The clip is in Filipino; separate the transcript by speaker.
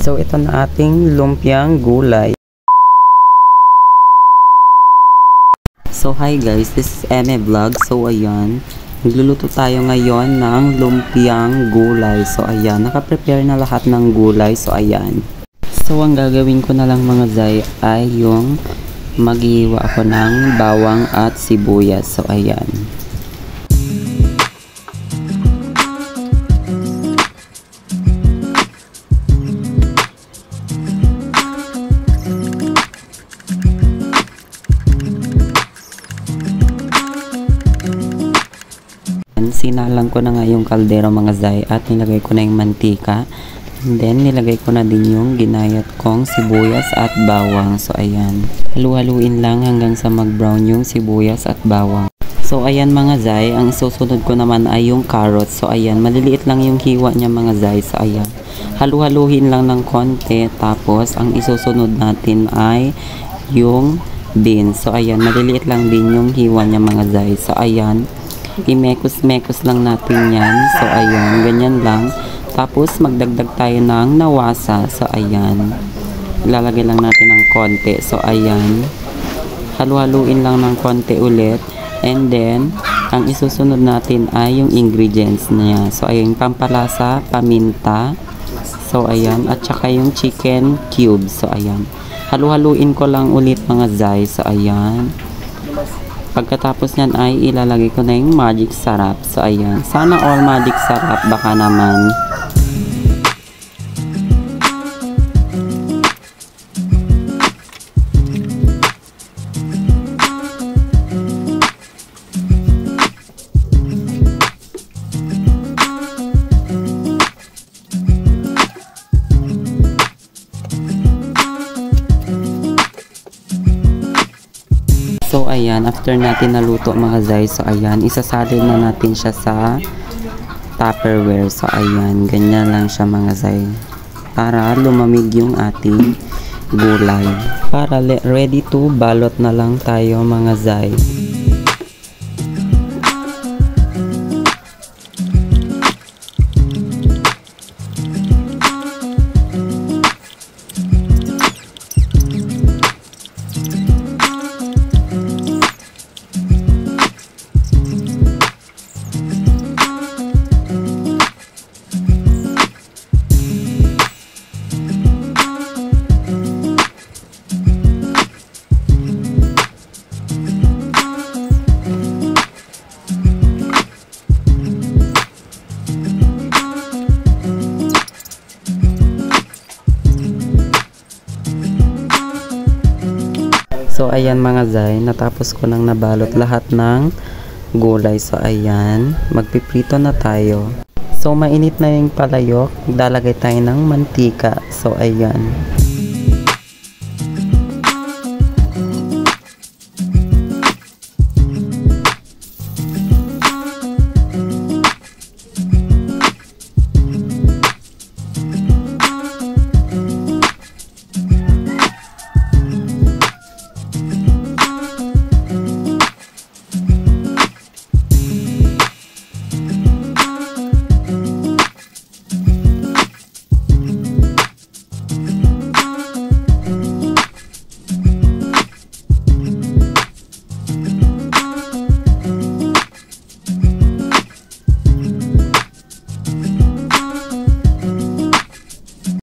Speaker 1: So ito na ating lumpiang gulay. So hi guys, this is Eme Vlog. So ayan, nagluluto tayo ngayon ng lumpiang gulay. So ayan, nakaprepare na lahat ng gulay. So ayan. So ang gagawin ko na lang mga zay ay yung maghiwa ako ng bawang at sibuyas. So ayan. Sinalang ko na nga yung kaldero mga zay at nilagay ko na yung mantika. And then nilagay ko na din yung ginayat kong sibuyas at bawang. So ayan, halu-haluin lang hanggang sa mag-brown yung sibuyas at bawang. So ayan mga zay, ang isusunod ko naman ay yung carrots. So ayan, maliliit lang yung hiwa niya mga zay. So ayan, halu-haluhin lang ng konti. Tapos ang isusunod natin ay yung beans. So ayan, maliliit lang din yung hiwa niya mga zay. So ayan, imekos-mekos lang natin yan. So ayan, ganyan lang. Tapos magdagdag tayo ng nawasa. So ayan, ilalagay lang natin ng konti. So ayan, halu-haluin lang ng konti ulit. And then ang isusunod natin ay yung ingredients niya. So ayan, pampalasa, paminta. So ayan, at saka yung chicken cubes. So ayan, halu-haluin ko lang ulit mga zay. So ayan, pagkatapos nyan ay ilalagay ko na yung magic sarap. So ayan, sana all magic sarap, baka naman. So ayan, after natin naluto mga zay, so ayan, isasalin na natin siya sa Tupperware. So ayan, ganyan lang siya mga zay, para lumamig yung ating gulay. Para ready to balot na lang tayo mga zay. So ayan mga zay, natapos ko nang nabalot lahat ng gulay. So ayan, magpiprito na tayo. So mainit na yung palayok, lalagay tayo ng mantika. So ayan.